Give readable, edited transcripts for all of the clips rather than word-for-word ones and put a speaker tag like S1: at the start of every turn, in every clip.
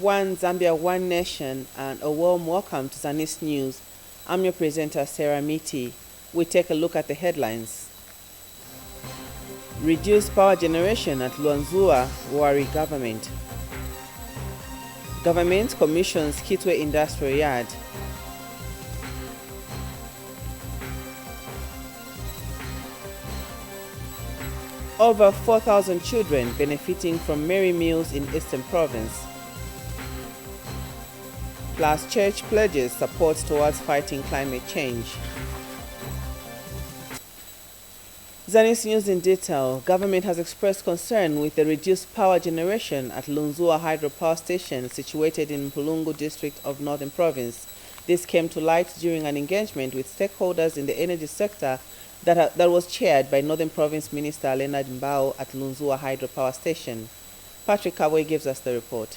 S1: One Zambia, One Nation, and a warm welcome to Zanis News. I'm your presenter, Sarah Miti. We take a look at the headlines. Reduced power generation at Luanzua worry government. Government commissions Kitwe Industrial Yard. Over 4,000 children benefiting from Merry Meals in Eastern Province. Plus, church pledges support towards fighting climate change. Zanis News in detail. Government has expressed concern with the reduced power generation at Lunzua Hydropower Station situated in Mpulungu district of Northern Province. This came to light during an engagement with stakeholders in the energy sector that was chaired by Northern Province Minister Leonard Mbao at Lunzua Hydropower Station. Patrick Kawe gives us the report.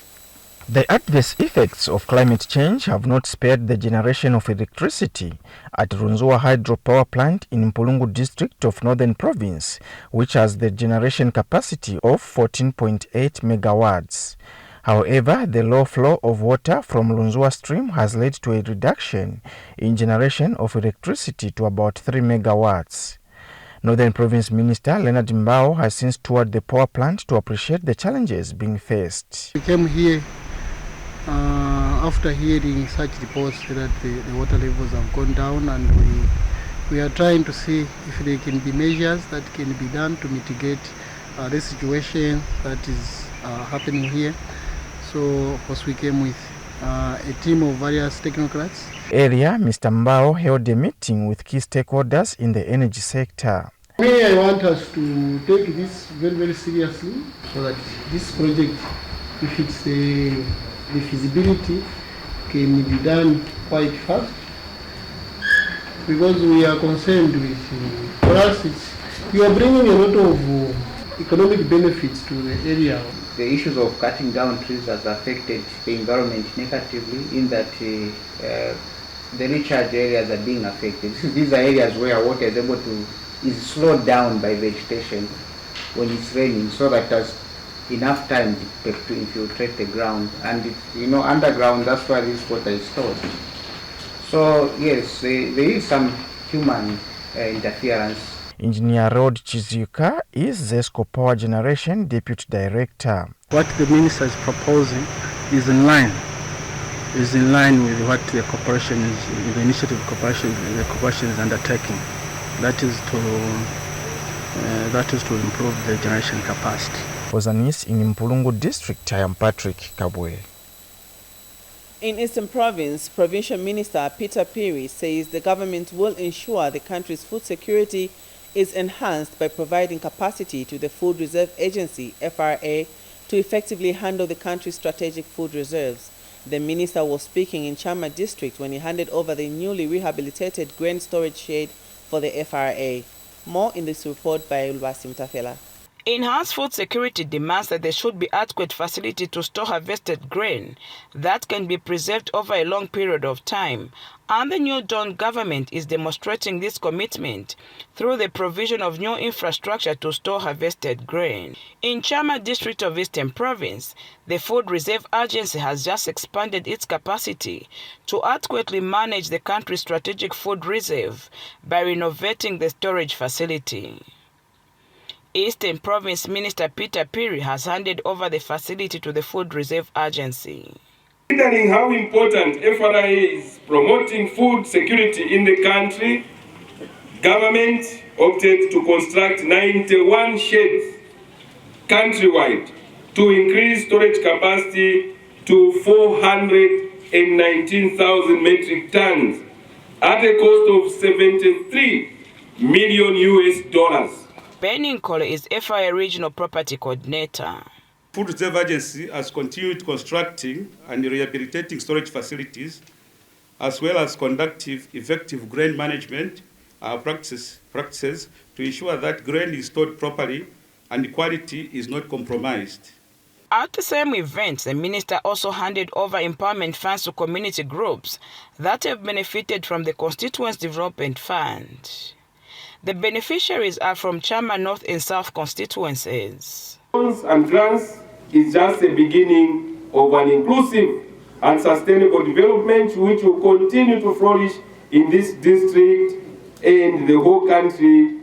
S2: The adverse effects of climate change have not spared the generation of electricity at Lunzua Hydropower Plant in Mpulungu district of Northern Province, which has the generation capacity of 14.8 megawatts. However, the low flow of water from Lunzua stream has led to a reduction in generation of electricity to about 3 megawatts. Northern Province Minister Leonard Mbao has since toured the power plant to appreciate the challenges being faced.
S3: We came here after hearing such reports that the water levels have gone down, and we are trying to see if there can be measures that can be done to mitigate the situation that is happening here. So, of course, we came with a team of various technocrats.
S2: Earlier, Mr. Mbao held a meeting with key stakeholders in the energy sector.
S3: I want us to take this very, very seriously so that this project, if it's the feasibility, can be done quite fast. Because we are concerned with, for us, you are bringing a lot of economic benefits to the area.
S4: The issues of cutting down trees has affected the environment negatively in that the recharge areas are being affected. These are areas where water is slowed down by vegetation when it's raining, so that there's enough time to infiltrate the ground. And underground, that's where this water is stored. So yes, there is some human interference.
S2: Engineer Rod Chizuka is ZESCO Power Generation Deputy Director.
S5: What the minister is proposing is in line with what the corporation is, the initiative the corporation is undertaking. That is to improve the generation capacity.
S2: For Zanis in Mpulungu district, I am Patrick Kabwe.
S1: In Eastern Province, Provincial Minister Peter Piri says the government will ensure the country's food security is enhanced by providing capacity to the Food Reserve Agency, FRA, to effectively handle the country's strategic food reserves. The minister was speaking in Chama district when he handed over the newly rehabilitated grain storage shed for the FRA. More in this report by Ulwasi Mtafela.
S6: Enhanced food security demands that there should be adequate facility to store harvested grain that can be preserved over a long period of time, and the New Dawn government is demonstrating this commitment through the provision of new infrastructure to store harvested grain. In Chama district of Eastern Province, the Food Reserve Agency has just expanded its capacity to adequately manage the country's strategic food reserve by renovating the storage facility. Eastern Province Minister Peter Piri has handed over the facility to the Food Reserve Agency.
S7: Considering how important FRA is promoting food security in the country, government opted to construct 91 sheds countrywide to increase storage capacity to 419,000 metric tons at a cost of $73 million.
S6: Benning Cole is FIA Regional Property Coordinator.
S8: Food Reserve Agency has continued constructing and rehabilitating storage facilities, as well as conducting effective grain management practices to ensure that grain is stored properly and quality is not compromised.
S6: At the same event, the minister also handed over empowerment funds to community groups that have benefited from the Constituents Development Fund. The beneficiaries are from Chama North and South constituencies.
S7: Loans and grants is just the beginning of an inclusive and sustainable development which will continue to flourish in this district and the whole country,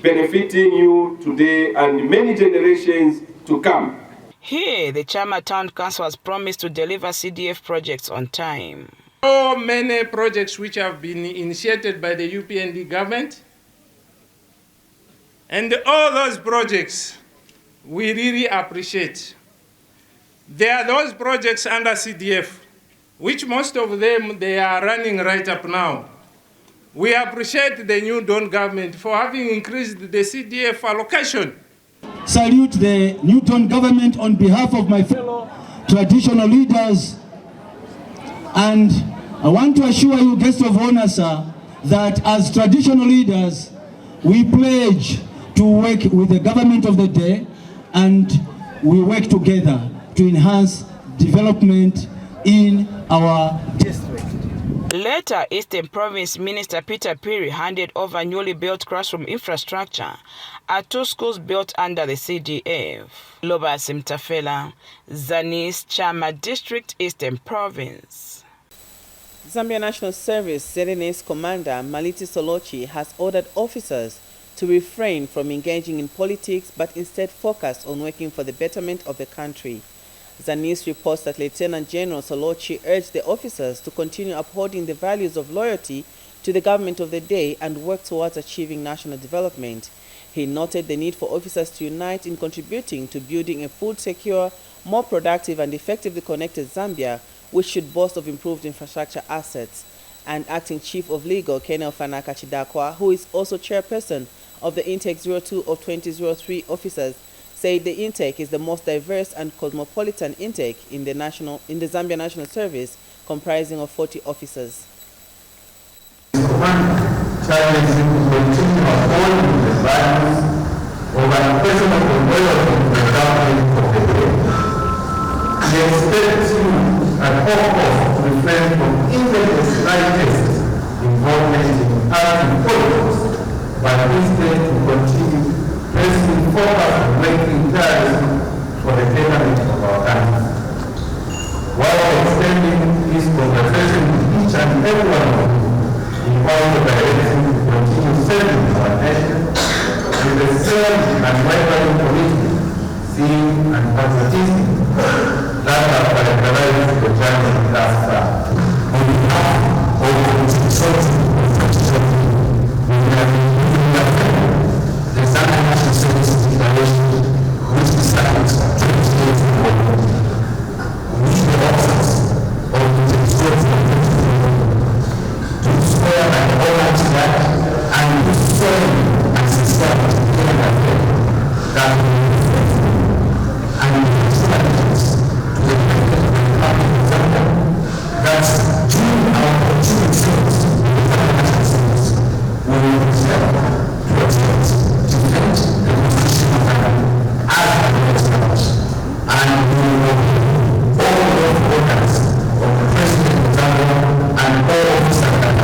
S7: benefiting you today and many generations to come.
S6: Here, the Chama Town Council has promised to deliver CDF projects on time.
S9: So many projects which have been initiated by the UPND government, and all those projects we really appreciate. There are those projects under CDF, which most of them they are running right up now. We appreciate the new Dawn government for having increased the CDF allocation.
S10: Salute the New Dawn government on behalf of my fellow traditional leaders, and I want to assure you, guests of honor, sir, that as traditional leaders, we pledge to work with the government of the day, and we work together to enhance development in our district.
S6: Later, Eastern Province Minister Peter Piri handed over newly built classroom infrastructure at 2 schools built under the CDF. Loba Simtafela, Zanis, Chama District, Eastern Province.
S1: Zambia National Service Zanis Commander Maliti Solochi has ordered officers to refrain from engaging in politics but instead focus on working for the betterment of the country. Zanis reports that Lieutenant General Solochi urged the officers to continue upholding the values of loyalty to the government of the day and work towards achieving national development. He noted the need for officers to unite in contributing to building a food-secure, more productive and effectively connected Zambia, which should boast of improved infrastructure assets. And Acting Chief of Legal, Colonel Fanaka Chidakwa, who is also chairperson of the Intake 02 of 2003 officers, said the intake is the most diverse and cosmopolitan intake in the Zambia National Service, comprising of 40 officers.
S11: Challenges to continue upholding the values of an personal development of the government of the day. We expect you at all costs to refrain from even the slightest involvement in active politics, but instead to continue pressing focus on making tirelessly for the betterment of our country. While extending this conversation to each and every one of you, in all the direction to continue serving our nation with the same unwavering commitment, zeal and patriotism that have characterized the journey thus far. On behalf of the consulting we have the Zambia National Service Declaration, which decides 28 we the officers of the to swear by the Almighty God and to swear and sincere to that we will be faithful and allegiance to the people of the Republic of Zambia, that during our continued service with the National Service, we will preserve, protect, defend the Constitution of Zambia as it is established, and we will obey all the orders of the President of Zambia and all officers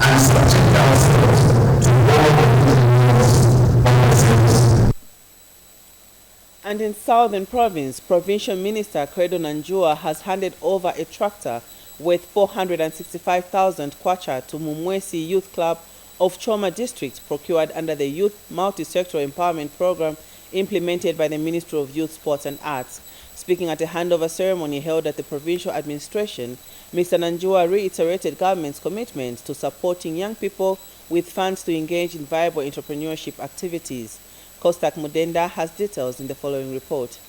S11: and subject ourselves to all the rules of the service.
S1: And in Southern Province, Provincial Minister Credo Nanjua has handed over a tractor worth 465,000 kwacha to Mumwesi Youth Club of Choma District, procured under the Youth Multi-Sectoral Empowerment Program implemented by the Ministry of Youth, Sports and Arts. Speaking at a handover ceremony held at the provincial administration, Mr. Nanjua reiterated government's commitment to supporting young people with funds to engage in viable entrepreneurship activities. Kostak Mudenda has details in the following report.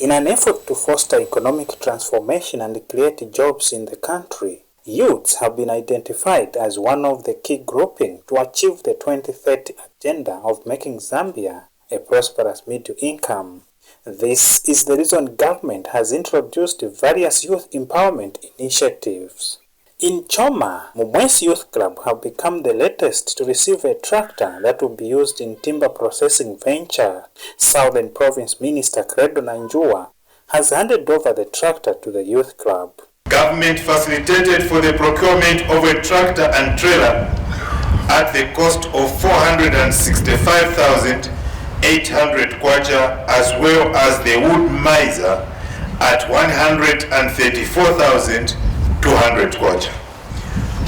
S12: In an effort to foster economic transformation and create jobs in the country, youths have been identified as one of the key grouping to achieve the 2030 agenda of making Zambia a prosperous middle income. This is the reason government has introduced various youth empowerment initiatives. In Choma, Mumwesi Youth Club have become the latest to receive a tractor that will be used in timber processing venture. Southern Province Minister Credo Nanjua has handed over the tractor to the youth club.
S13: Government facilitated for the procurement of a tractor and trailer at the cost of 465,000 800 kwacha, as well as the wood miser at 134,200 kwacha.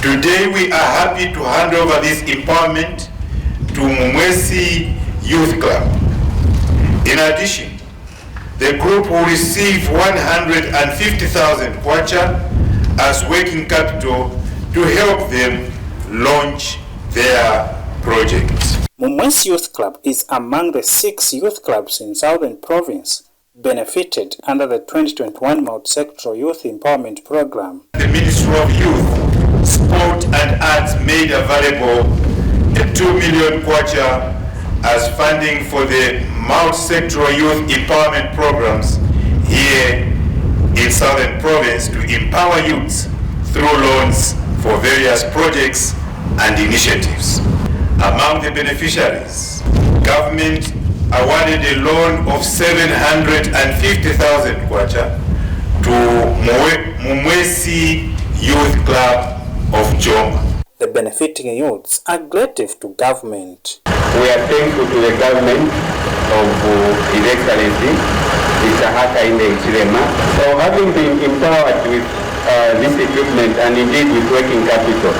S13: Today we are happy to hand over this empowerment to Mumwesi Youth Club. In addition, the group will receive 150,000 kwacha as working capital to help them launch their projects.
S12: Mumwesi Youth Club is among the 6 youth clubs in Southern Province benefited under the 2021 Multi-Sectoral Youth Empowerment Program.
S13: The Ministry of Youth, Sport and Arts made available a 2 million kwacha as funding for the multi-sectoral youth empowerment programs here in Southern Province to empower youths through loans for various projects and initiatives. Among the beneficiaries, government awarded a loan of 750,000 kwacha to Mumwesi Youth Club of Joma.
S12: The benefiting youths are grateful to government.
S14: We are thankful to the government of His Excellency, Mr. Hakainde Hichilema, for having been empowered with this equipment and indeed with working capital.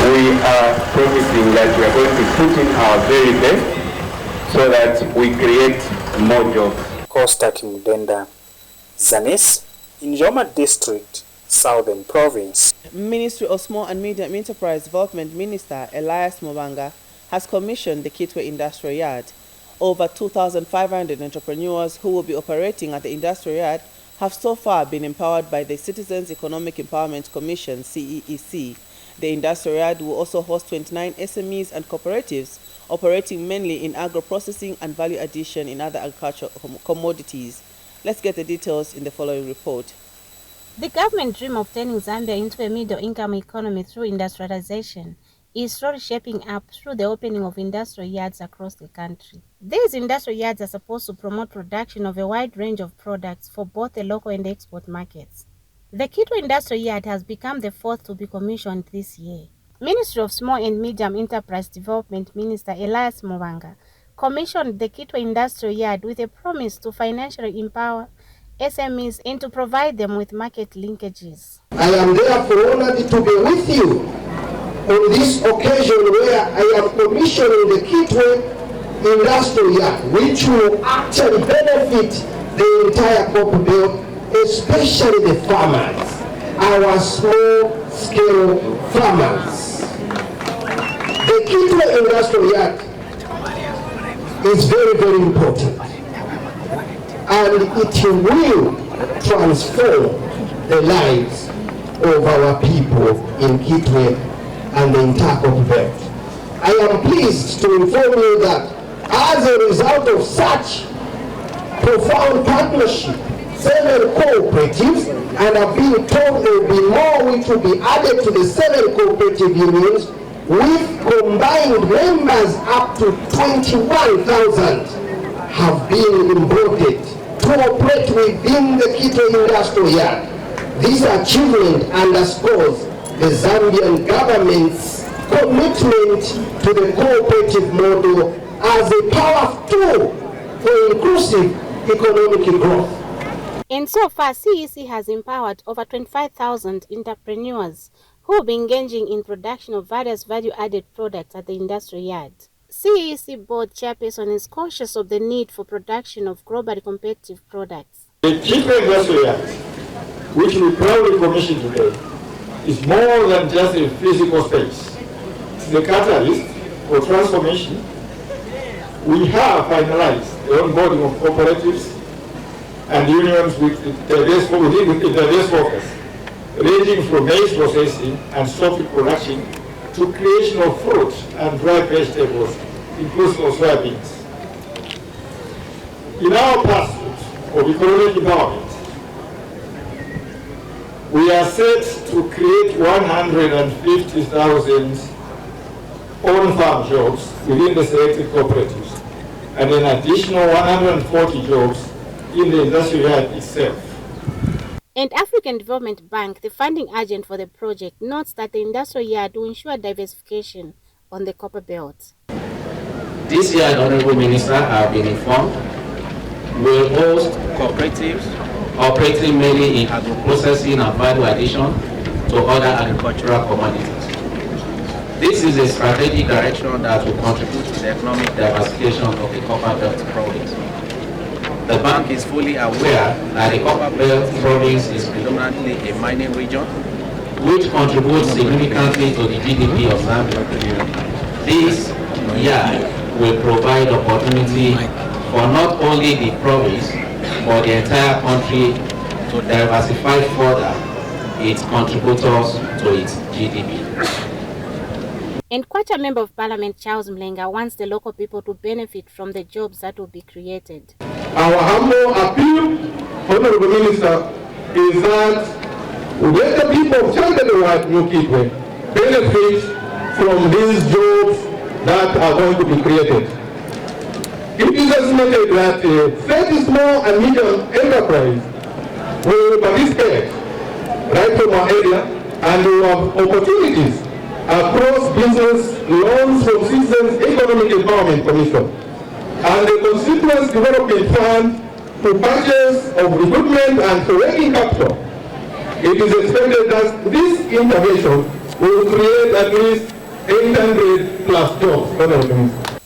S14: We are promising that we are going to put in our very best so that we create more jobs.
S12: Costa Kimudenda, Zanis, in Joma District, Southern Province.
S1: Ministry of Small and Medium Enterprise Development Minister Elias Mubanga has commissioned the Kitwe Industrial Yard. Over 2,500 entrepreneurs who will be operating at the industrial yard have so far been empowered by the Citizens Economic Empowerment Commission, CEEC. The industrial yard will also host 29 SMEs and cooperatives operating mainly in agro-processing and value addition in other agricultural commodities. Let's get the details in the following report.
S15: The government dream of turning Zambia into a middle-income economy through industrialization is slowly shaping up through the opening of industrial yards across the country. These industrial yards are supposed to promote production of a wide range of products for both the local and export markets. The Kitwe Industrial Yard has become the 4th to be commissioned this year. Ministry of Small and Medium Enterprise Development Minister Elias Mubanga commissioned the Kitwe Industrial Yard with a promise to financially empower SMEs and to provide them with market linkages.
S3: I am therefore honored to be with you on this occasion where I am commissioning the Kitwe Industrial Yard, which will actually benefit the entire Copper Belt, especially the farmers, our small-scale farmers. The Kitwe Industrial Yard is very, very important, and it will transform the lives of our people in Kitwe and the entire Copper Belt. I am pleased to inform you that as a result of such profound partnership, 7 cooperatives, and I've been told there will be more which will be added to the 7 cooperative unions, with combined members up to 21,000 have been embodied to operate within the Kitwe Industrial Yard. This achievement underscores the Zambian government's commitment to the cooperative model as a powerful tool for inclusive economic growth.
S15: And so far, CEC has empowered over 25,000 entrepreneurs who will be engaging in production of various value-added products at the industrial yard. CEC board chairperson is conscious of the need for production of globally competitive products.
S16: The Kitwe Industrial Yard, which we proudly commissioned today, is more than just a physical space. It's the catalyst for transformation. We have finalized the onboarding of cooperatives and unions with diverse focus, ranging from maize processing and soft production to creation of fruit and dry vegetables, inclusive of soybeans. In our pursuit of economic empowerment, we are set to create 150,000 on-farm jobs within the selected cooperatives, and an additional 140 jobs in the industrial yard itself.
S15: And African Development Bank, the funding agent for the project, notes that the industrial yard will ensure diversification on the Copper Belt.
S17: This year, the Honorable Minister have been informed, will host cooperatives operating mainly in agro-processing and value addition to other agricultural commodities. This is a strategic direction that will contribute to the economic diversification of the Copper Belt province. The bank is fully aware that the Copper Belt province is predominantly a mining region, which contributes significantly to the GDP of Zambia. This year will provide opportunity for not only the province, but the entire country to diversify further its contributors to its GDP.
S15: And Kwacha Member of Parliament Charles Mlenga wants the local people to benefit from the jobs that will be created.
S16: Our humble appeal, Honorable Minister, is that let the people of Changadewat Mukitwe benefit from these jobs that are going to be created. It is estimated that 30 small and medium enterprises will participate right from our area, and we have opportunities across business loans from Citizens Economic Empowerment Commission and the Constituency Development Fund to purchase of equipment and for working capital. It is expected that this intervention will create at least 800 plus jobs.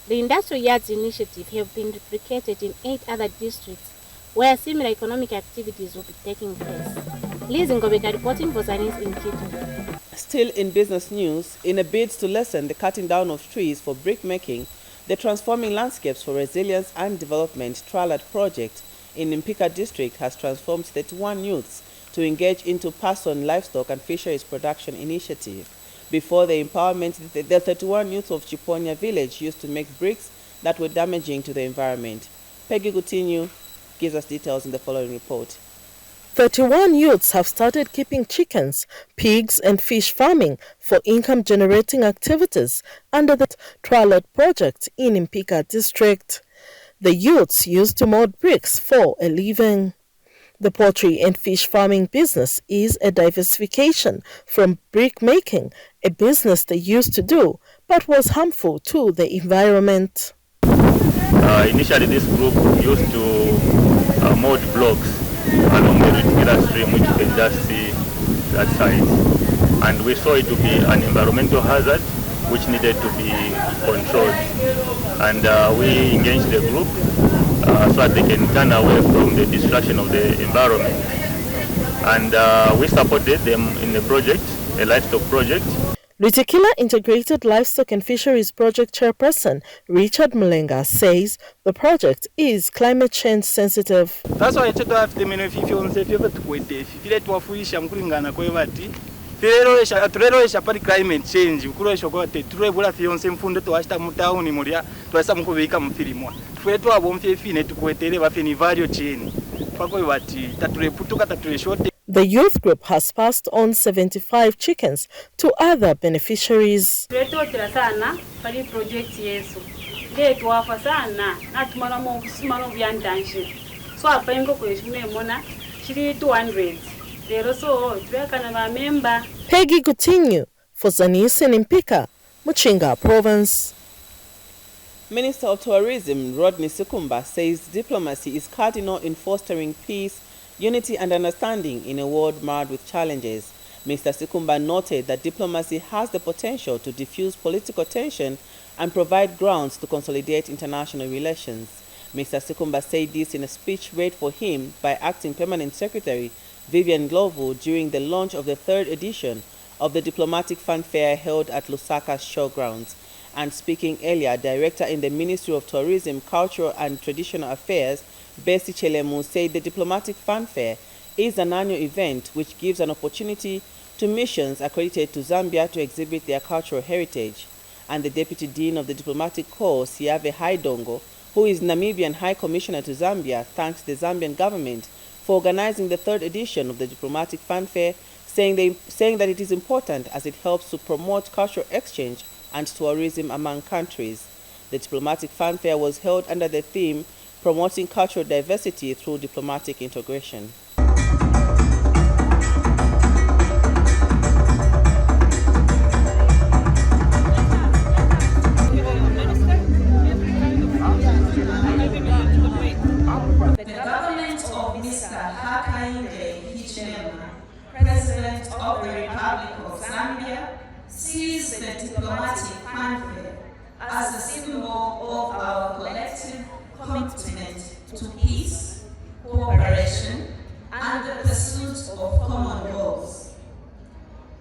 S15: The Industrial Yards Initiative have been replicated in 8 other districts where similar economic activities will be taking place. Liz Ngobeka reporting for Zanis in Quito.
S1: Still in business news, in a bid to lessen the cutting down of trees for brick making, the Transforming Landscapes for Resilience and Development Trialed project in Mpika district has transformed 31 youths to engage into person, livestock and fisheries production initiative. Before the empowerment, the 31 youths of Chiponya village used to make bricks that were damaging to the environment. Peggy Coutinho gives us details in the following report.
S18: 31 youths have started keeping chickens, pigs and fish farming for income-generating activities under the Trialed project in Mpika district. The youths used to mold bricks for a living. The poultry and fish farming business is a diversification from brick making, a business they used to do but was harmful to the environment.
S19: Initially this group used to mold blocks along the Ritikira stream, which you can just see that side. And we saw it to be an environmental hazard which needed to be controlled. And we engaged the group so that they can turn away from the destruction of the environment. And we supported them in the project, a livestock project.
S18: Ritikila Integrated Livestock and Fisheries Project Chairperson Richard Mlenga says the project is climate change sensitive.
S5: That's why I told you the many people on the paper to wait. If you let fish and Kuringana Koevati, Trero climate change, Kuroisha got the Trebula Fions and Funda to Ashta Mutauni Moria to some Kovicam Filimo. Tweto a bomb fine to Queteleva Finivario chain. Pacoivati, Tatre Putuka Tatre.
S18: The youth group has passed on 75 chickens to other beneficiaries. Peggy Coutinho for Zanis in Mpika, Muchinga Province.
S1: Minister of Tourism Rodney Sikumba says diplomacy is cardinal in fostering peace, unity and understanding in a world marred with challenges. Mr. Sikumba noted that diplomacy has the potential to diffuse political tension and provide grounds to consolidate international relations. Mr. Sikumba said this in a speech read for him by Acting Permanent Secretary Vivian Glovo during the launch of the 3rd edition of the Diplomatic Fanfare held at Lusaka's showgrounds. And speaking earlier, Director in the Ministry of Tourism, Cultural and Traditional Affairs, Besi Chelemu, said the Diplomatic Fanfare is an annual event which gives an opportunity to missions accredited to Zambia to exhibit their cultural heritage. And the Deputy Dean of the Diplomatic Corps, Siave Haidongo, who is Namibian High Commissioner to Zambia, thanks the Zambian government for organizing the 3rd edition of the Diplomatic Fanfare, saying that it is important as it helps to promote cultural exchange and tourism among countries. The Diplomatic Fanfare was held under the theme Promoting Cultural Diversity Through Diplomatic Integration.
S20: is the diplomatic fanfare as a symbol of our collective commitment to peace, cooperation, and the pursuit of common goals.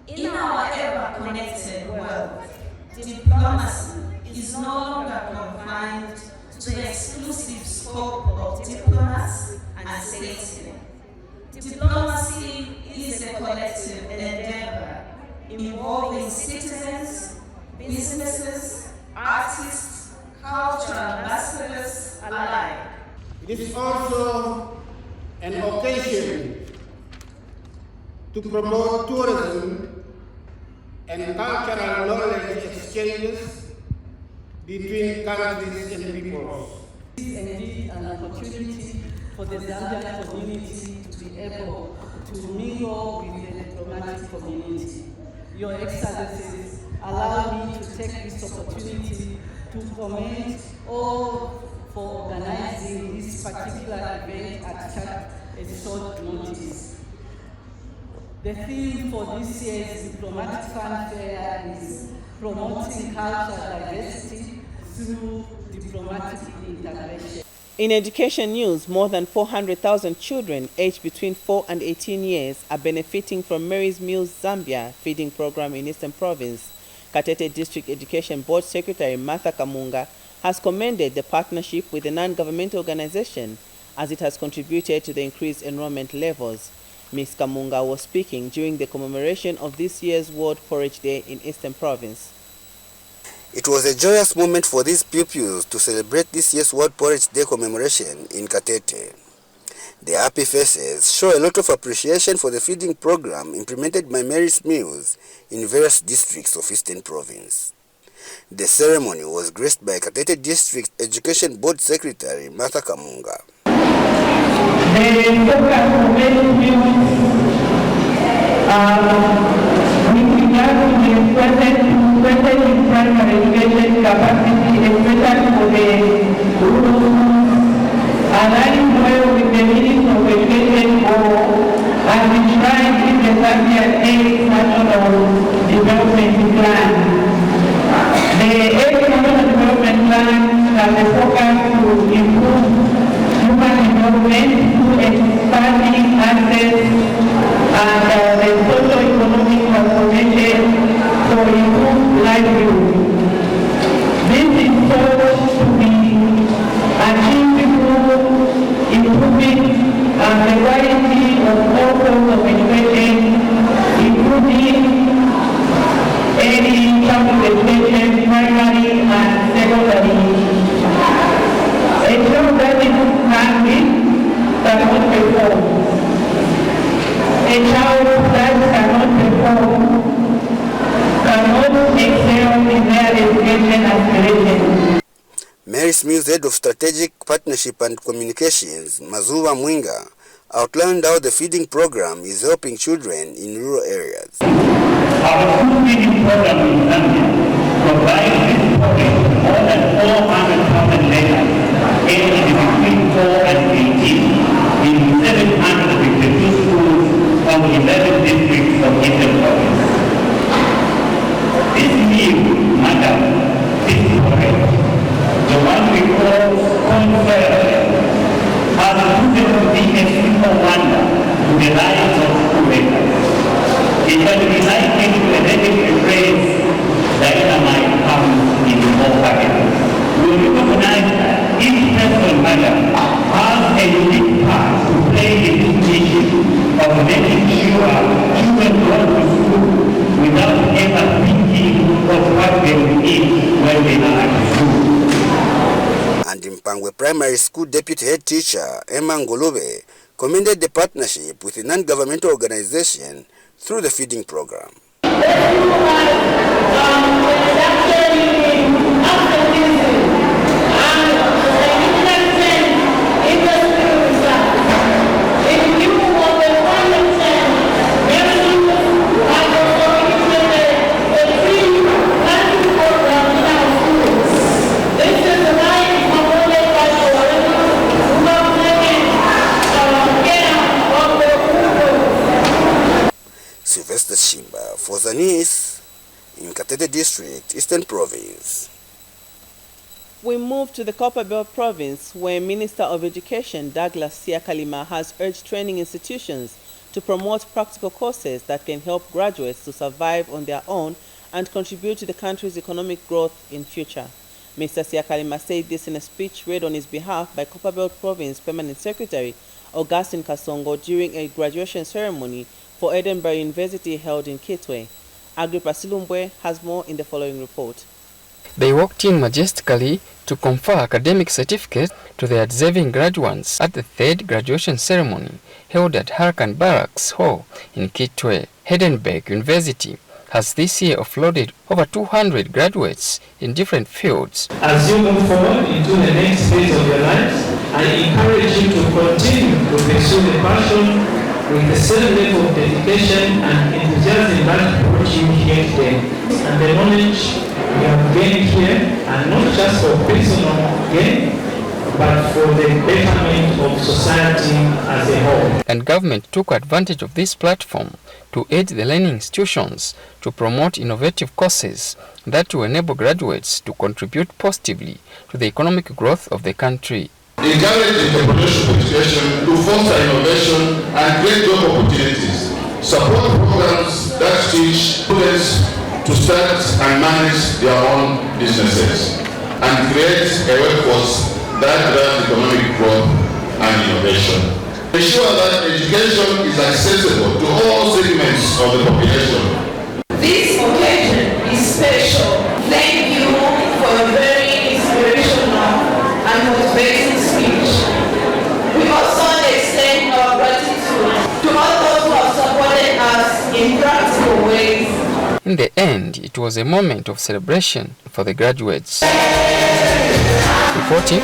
S20: In our ever-connected world, diplomacy is no longer confined to the exclusive scope of diplomats and statesmen. Diplomacy is a collective endeavor involving citizens, businesses, artists, cultural ambassadors alike.
S3: It is also an occasion to promote tourism and cultural knowledge exchanges between countries and peoples.
S21: This is indeed an opportunity for the Zambian community to be able to mingle with the diplomatic community. Your Excellencies, allow me to take this opportunity to commend all for organizing this particular event at such a short notice. The theme for this year's diplomatic fanfare is promoting cultural diversity through diplomatic intervention.
S1: In education news, more than 400,000 children aged between 4 and 18 years are benefiting from Mary's Meals Zambia feeding program in Eastern Province. Katete District Education Board Secretary Martha Kamunga has commended the partnership with the non-governmental organization as it has contributed to the increased enrollment levels. Ms. Kamunga was speaking during the commemoration of this year's World Porridge Day in Eastern Province.
S22: It was a joyous moment for these pupils to celebrate this year's World Porridge Day commemoration in Katete. Their happy faces show a lot of appreciation for the feeding program implemented by Mary's Meals in various districts of Eastern Province. The ceremony was graced by Katete District Education Board Secretary Martha Kamunga.
S23: The focus of Mary's Meals with regard to the present primary education capacity, especially for the rural schools, aligning well with the needs of education as enshrined in the Zambia 8th National Development Plan. The 8th National Development Plan has a focus to improve human development through expanding access and the socio-economic transformation for improved livelihood. This is thought to be achieved through improving the quality of all forms of education, including early childhood education, primary and secondary. A child that is hungry cannot perform. A child that cannot perform cannot excel in their education aspirations.
S22: Mary's Meals Head of Strategic Partnership and Communications, Mazuva Mwinga, outlined how the feeding program is helping children in rural areas.
S23: Our school feeding program in Zambia provides this porridge to more than 400,000 learners aged between 4 and 18 in 752 schools from 11 districts of Eastern Province. This meal, madam, this porridge, the one we call conserve, has proven to be a simple wonder to the lives of schoolmakers. It can be likened to a negative phrase, dynamite comes in 4 packages. We recognize that each person, madam, has a unique part to play in this mission of making sure children go to school without ever thinking of what they will eat when they are at school.
S22: And Mpangwe Primary School Deputy Head Teacher Emma Ngolube commended the partnership with a non-governmental organization through the feeding program. For Zanis, in Katete Katete District, Eastern Province.
S1: We move to the Copperbelt Province, where Minister of Education Douglas Siakalima has urged training institutions to promote practical courses that can help graduates to survive on their own and contribute to the country's economic growth in future. Mr. Siakalima said this in a speech read on his behalf by Copperbelt Province Permanent Secretary Augustine Kasongo during a graduation ceremony for Edinburgh University held in Kitwe. Agrippa Silumbwe has more in the following report.
S2: They walked in majestically to confer academic certificates to their deserving graduates at the third graduation ceremony held at Harakan Barracks Hall in Kitwe. Edinburgh University has this year offloaded over 200 graduates in different fields.
S4: As you move forward into the next phase of your lives, I encourage you to continue to pursue the passion with the same level of dedication and enthusiasm that brought you here today. And the knowledge you have gained here, and not just for personal gain, but for the betterment of society as a whole.
S2: And government took advantage of this platform to aid the learning institutions to promote innovative courses that will enable graduates to contribute positively to the economic growth of the country.
S8: Encourage entrepreneurship education to foster innovation and create job opportunities. Support programs that teach students to start and manage their own businesses and create a workforce that drives economic growth and innovation. Ensure that education is accessible to all segments of the population.
S24: This occasion is special. Thank you for a very inspirational and motivating speech. We also extend our gratitude to all those who have supported us in practical ways.
S2: In the end, it was a moment of celebration for the graduates. Reporting,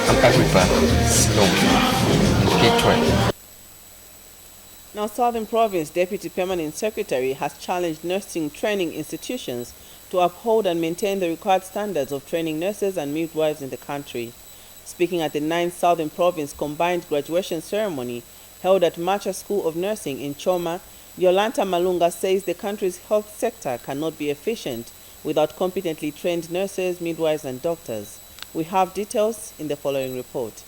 S2: I'm Agrippa Silumbwe in Kitwe.
S1: Now, Southern Province Deputy Permanent Secretary has challenged nursing training institutions to uphold and maintain the required standards of training nurses and midwives in the country. Speaking at the 9th Southern Province Combined Graduation Ceremony held at Macha School of Nursing in Choma, Yolanta Malunga says the country's health sector cannot be efficient without competently trained nurses, midwives and doctors. We have details in the following report.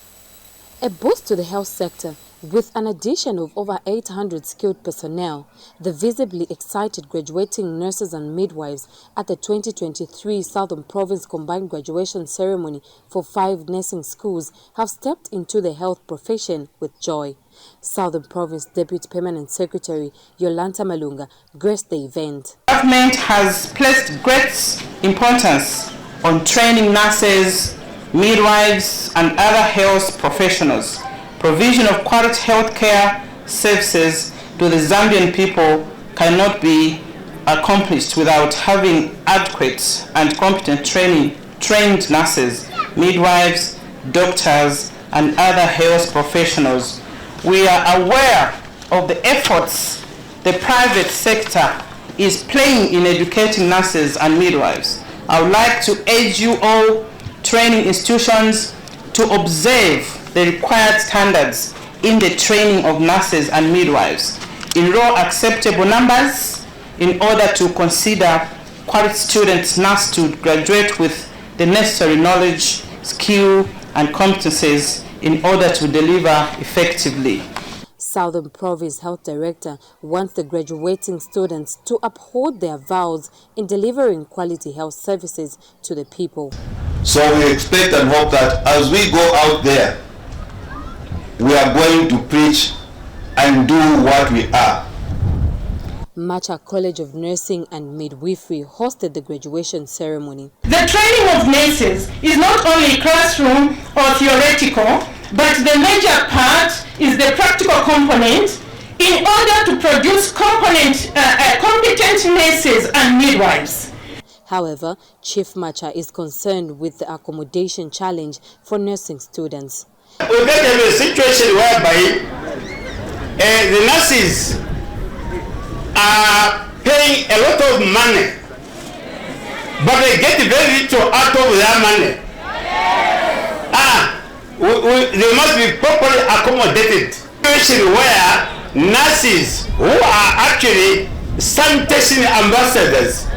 S25: A boost to the health sector with an addition of over 800 skilled personnel. The visibly excited graduating nurses and midwives at the 2023 Southern Province Combined Graduation Ceremony for 5 nursing schools have stepped into the health profession with joy. Southern Province Deputy Permanent Secretary Yolanta Malunga graced the event.
S6: Government has placed great importance on training nurses, midwives and other health professionals. Provision of quality health care services to the Zambian people cannot be accomplished without having adequate and competent trained nurses, midwives, doctors and other health professionals. We are aware of the efforts the private sector is playing in educating nurses and midwives. I would like to urge you all training institutions to observe the required standards in the training of nurses and midwives, enroll acceptable numbers in order to consider quality students nurse to graduate with the necessary knowledge, skill and competencies in order to deliver effectively.
S25: Southern Province Health Director wants the graduating students to uphold their vows in delivering quality health services to the people.
S26: So we expect and hope that as we go out there, we are going to preach and do what we are.
S25: Macha College of Nursing and Midwifery hosted the graduation ceremony.
S27: The training of nurses is not only classroom or theoretical, but the major part is the practical component in order to produce competent nurses and midwives.
S25: However, Chief Macha is concerned with the accommodation challenge for nursing students.
S26: We get a situation whereby the nurses are paying a lot of money, but they get very little out of their money. They must be properly accommodated. Situation where nurses who are actually sanitation ambassadors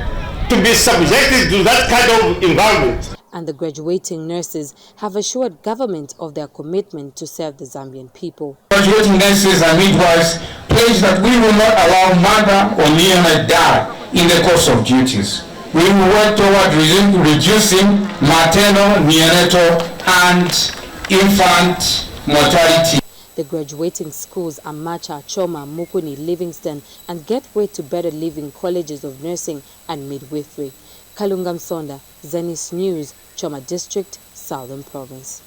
S7: to be subjected to that kind of environment.
S25: And the graduating nurses have assured government of their commitment to serve the Zambian people.
S9: Graduating nurses and midwives pledge that we will not allow mother or neonate die in the course of duties. We will work toward reducing maternal, neonatal and infant mortality.
S25: The graduating schools are Macha, Choma, Mukuni, Livingston and Gateway to Better Living Colleges of Nursing and Midwifery. Kalunga Msonda, Zanis News, Choma District, Southern Province.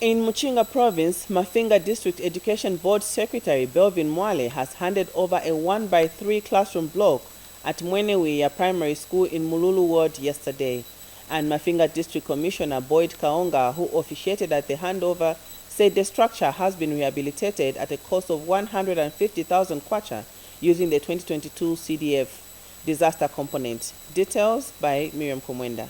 S1: In Muchinga Province, Mafinga District Education Board Secretary Belvin Mwale has handed over a 1x3 classroom block at Mwenewiya Primary School in Mululu Ward yesterday. And Mafinga District Commissioner Boyd Kaonga, who officiated at the handover, said the structure has been rehabilitated at a cost of 150,000 kwacha using the 2022 CDF disaster component. Details by Miriam Kumwenda.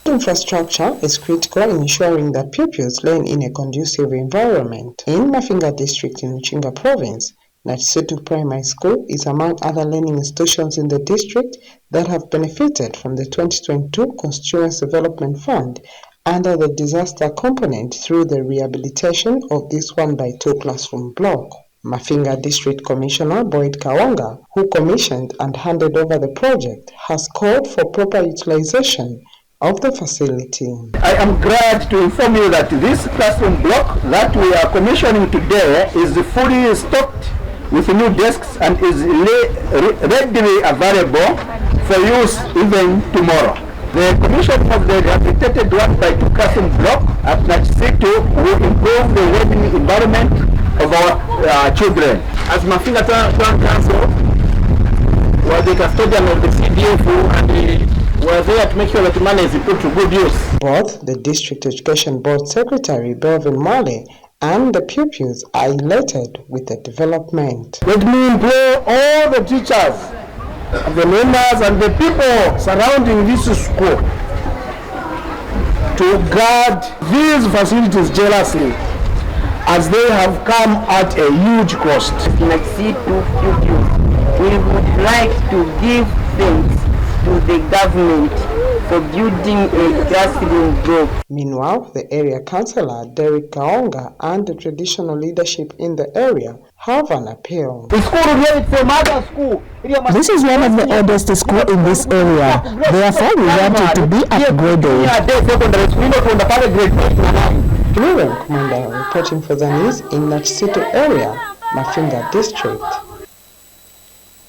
S10: Infrastructure is critical in ensuring that pupils learn in a conducive environment. In Mafinga District in Muchinga Province, Natsutu Primary School is among other learning institutions in the district that have benefited from the 2022 Constituency Development Fund under the disaster component through the rehabilitation of this 1x2 classroom block. Mafinga District Commissioner Boyd Kaonga, who commissioned and handed over the project, has called for proper utilization of the facility.
S16: I am glad to inform you that this classroom block that we are commissioning today is fully stocked with new desks and is readily available for use even tomorrow. The commission of the rehabilitated 1x2 classroom block at Natsutu will improve the learning environment of our children. As Mafinga Town Council was the custodian of the CDF and we're there to make sure that money is put to good use.
S10: Both the District Education Board Secretary Belvin Mwale and the pupils are elated with the development.
S16: Let me implore all the teachers, the members and the people surrounding this school to guard these facilities jealously, as they have come at a huge cost.
S11: We would like to give thanks to the government for building a classroom block.
S10: Meanwhile, the area councillor Derek Kaonga and the traditional leadership in the area have an appeal.
S16: The school here is a mother school.
S12: This is one of the oldest schools in this area. Therefore, we want it to be upgraded.
S10: Miriam Kumanda reporting for Zanis in Natsutu area, Mafinga District.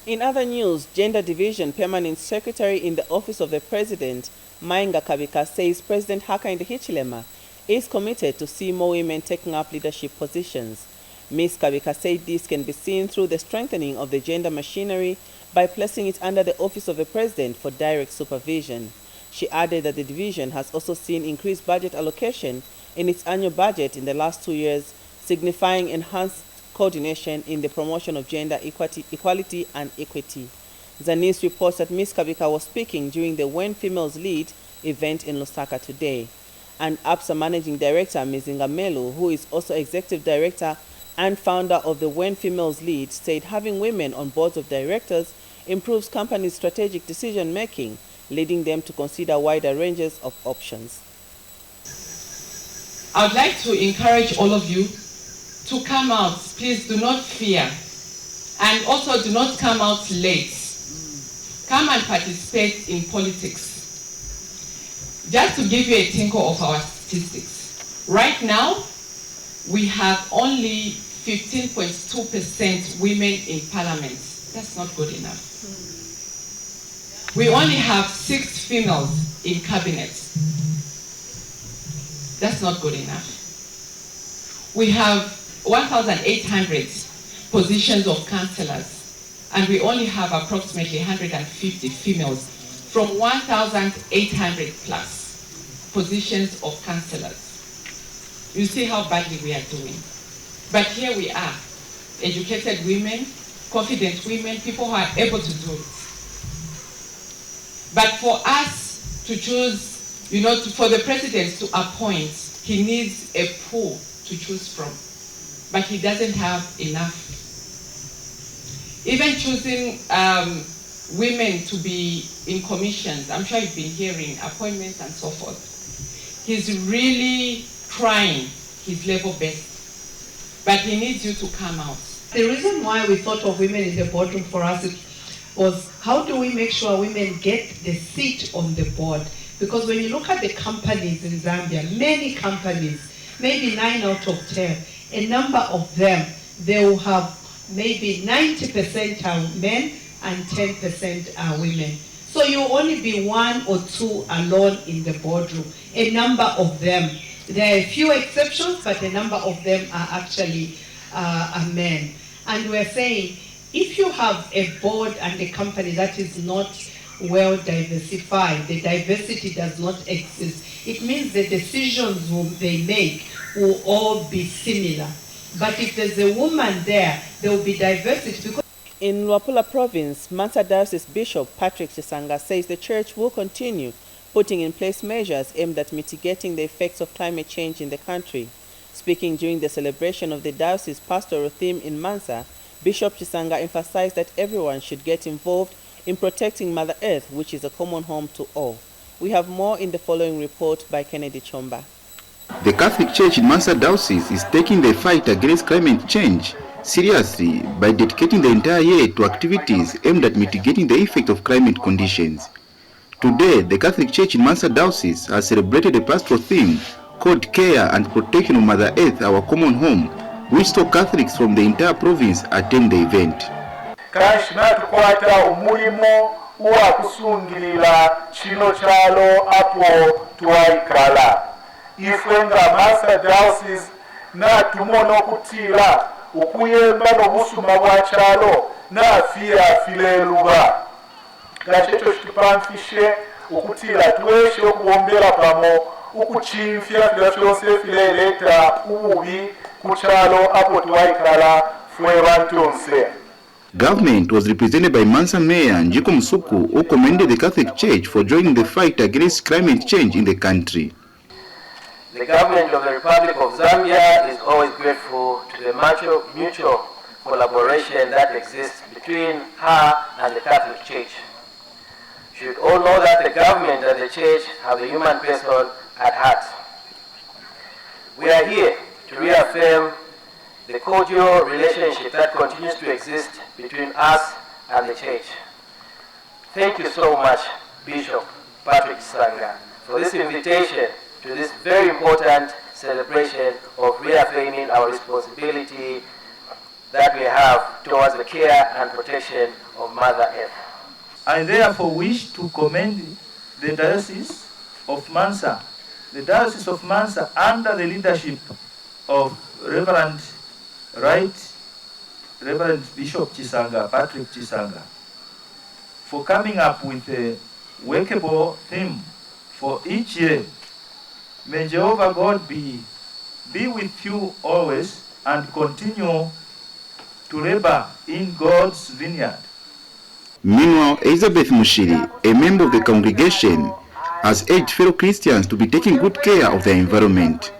S1: In other news, Gender Division Permanent Secretary in the Office of the President, Mainga Kabika, says President Hakainde Hichilema is committed to see more women taking up leadership positions. Ms. Kabika said this can be seen through the strengthening of the gender machinery by placing it under the Office of the President for direct supervision. She added that the division has also seen increased budget allocation in its annual budget in the last 2 years, signifying enhanced coordination in the promotion of gender equality and equity. Zanis reports that Ms. Kabika was speaking during the When Females Lead event in Lusaka today. And APSA Managing Director Ms. Ngamelu, who is also Executive Director and founder of the When Females Lead, said having women on boards of directors improves companies' strategic decision-making, leading them to consider wider ranges of options.
S13: I would like to encourage all of you to come out. Please do not fear. And also do not come out late. Come and participate in politics. Just to give you a tinkle of our statistics. Right now, we have only 15.2% women in parliament. That's not good enough. We only have 6 females in cabinet. That's not good enough. We have 1,800 positions of councillors, and we only have approximately 150 females from 1,800 plus positions of councillors. You see how badly we are doing. But here we are, educated women, confident women, people who are able to do it. But for us to choose, for the president to appoint, he needs a pool to choose from. But he doesn't have enough. Even choosing women to be in commissions. I'm sure you've been hearing appointments and so forth. He's really trying his level best, but he needs you to come out.
S24: The reason why we thought of women in the boardroom for us was how do we make sure women get the seat on the board? Because when you look at the companies in Zambia, many companies, maybe 9 out of 10, a number of them, they will have maybe 90% are men and 10% are women. So you only be 1 or 2 alone in the boardroom. A number of them, there are a few exceptions, but a number of them are actually men. And we're saying, if you have a board and a company that is not well diversified, the diversity does not exist, it means the decisions they make will all be similar. But if there's a woman there will be diversity. Because
S1: in Luapula Province, Mansa Diocese Bishop Patrick Chisanga says the church will continue putting in place measures aimed at mitigating the effects of climate change in the country. Speaking during the celebration of the diocese pastoral theme in Mansa, Bishop Chisanga emphasized that everyone should get involved in protecting Mother Earth, which is a common home to all. We have more in the following report by Kennedy Chomba.
S5: The Catholic Church in Mansa Diocese is taking the fight against climate change seriously by dedicating the entire year to activities aimed at mitigating the effect of climate conditions. Today, the Catholic Church in Mansa Diocese has celebrated a pastoral theme called Care and Protection of Mother Earth, our common home, which saw Catholics from the entire province attend the event.
S14: Kashina tukwata umulimo wa kusungilira chino chalo apo tuwaikala. Ifwe nga Mansa Diocese na tumono kutila ukuyemba n'obusuma bwa chalo na fileluba. Gachecho chitupamfishe ukutila tuweshe okuwombera pamo ukuchimfya fyose fileleta ububi kuchalo apo tuwaikala fwe bantonse.
S5: Government was represented by Mansa Mayor Njiko Msuku, who commended the Catholic Church for joining the fight against climate change in the country.
S15: The government of the Republic of Zambia is always grateful to the mutual collaboration that exists between her and the Catholic Church. You should all know that the government and the church have the human person at heart. We are here to reaffirm the cordial relationship that continues to exist between us and the church. Thank you so much, Bishop Patrick Chisanga, for this invitation to this very important celebration of reaffirming our responsibility that we have towards the care and protection of Mother Earth.
S16: I therefore wish to commend the Diocese of Mansa, under the leadership of Reverend Bishop Chisanga, Patrick Chisanga, for coming up with a workable theme for each year. May Jehovah God be with you always and continue to labor in God's vineyard.
S5: Meanwhile, Elizabeth Mushiri, a member of the congregation, has urged fellow Christians to be taking good care of their environment.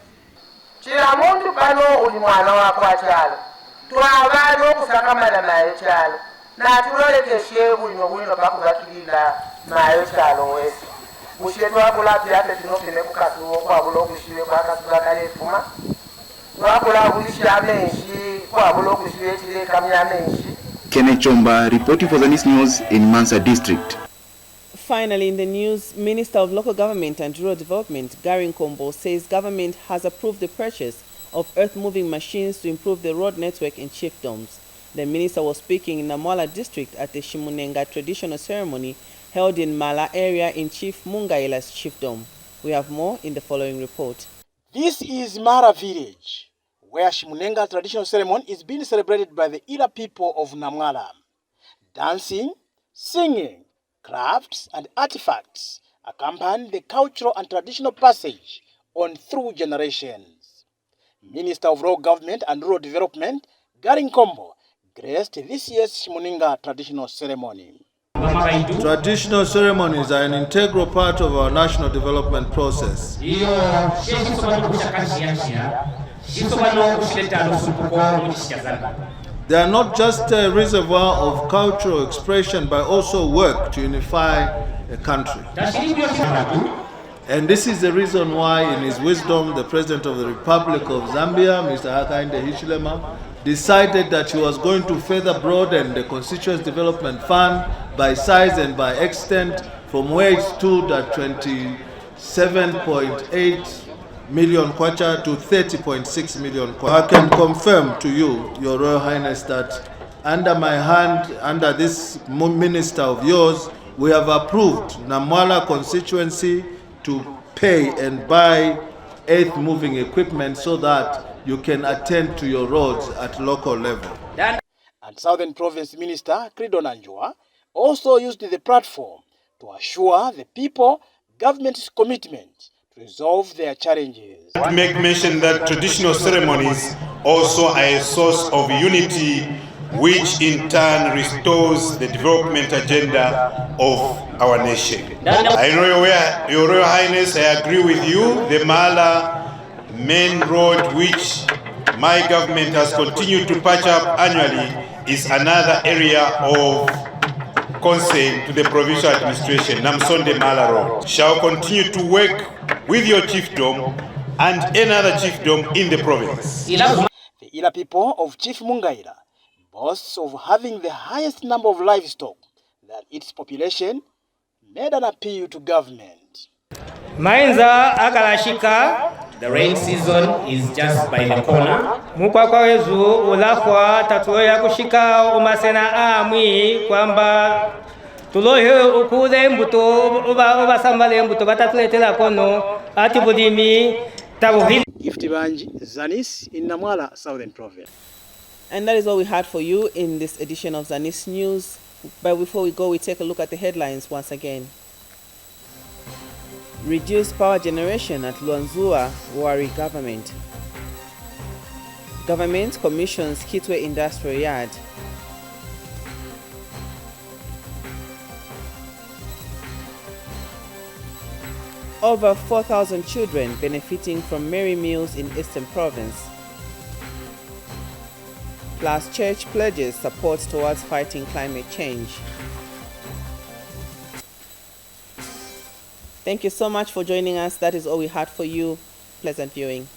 S5: Kenneth Chomba reporting for Zanis News in Mansa District.
S1: Finally, in the news, Minister of Local Government and Rural Development, Gary Nkombo, says government has approved the purchase of earth-moving machines to improve the road network in chiefdoms. The minister was speaking in Namwala District at the Shimunenga traditional ceremony held in Mala area in Chief Mungaila's chiefdom. We have more in the following report.
S17: This is Mara village, where Shimunenga traditional ceremony is being celebrated by the Ila people of Namwala. Dancing, singing, crafts and artifacts accompany the cultural and traditional passage on through generations. Minister of Rural Government and Rural Development, Gary Nkombo, graced this year's Shimunenga traditional ceremony.
S18: Traditional ceremonies are an integral part of our national development process. They are not just a reservoir of cultural expression, but also work to unify a country. And this is the reason why, in his wisdom, the President of the Republic of Zambia, Mr. Hakainde Hichilema, decided that he was going to further broaden the Constituency Development Fund by size and by extent from where it stood at 27.8 million kwacha to 30.6 million kwacha. I can confirm to you, Your Royal Highness, that under my hand, under this minister of yours, we have approved Namwala constituency to pay and buy earth-moving equipment so that you can attend to your roads at local level.
S17: And Southern Province Minister Credo Nanjua also used the platform to assure the people government's commitment to resolve their challenges.
S7: To make mention that traditional ceremonies also are a source of unity, which in turn restores the development agenda of our nation. I know Your Royal Highness, I agree with you. The Mala main road, which my government has continued to patch up annually, is another area of concern to the provincial administration. Namsonde Mala Road shall continue to work with your chiefdom and another chiefdom in the province.
S17: The Ila people of Chief Mungaira boasts of having the highest number of livestock that its population, made an appeal to government.
S3: Mainza akalashika. The rain season is just by the corner. Mukwakwa wezu ulakwa tatuya kushika umasena amwi kwamba tulohe ukuze mbuto uba sambale mbuto batatuletela kono ati budimi tabuhi.
S17: Gifty Banji, Zanis in Namwala, Southern Province.
S1: And that is all we had for you in this edition of Zanis News. But before we go, we take a look at the headlines once again. Reduced power generation at Luanzua worry government. Government commissions Kitwe Industrial Yard. Over 4,000 children benefiting from Merry Meals in Eastern Province. Plus, church pledges support towards fighting climate change. Thank you so much for joining us. That is all we had for you. Pleasant viewing.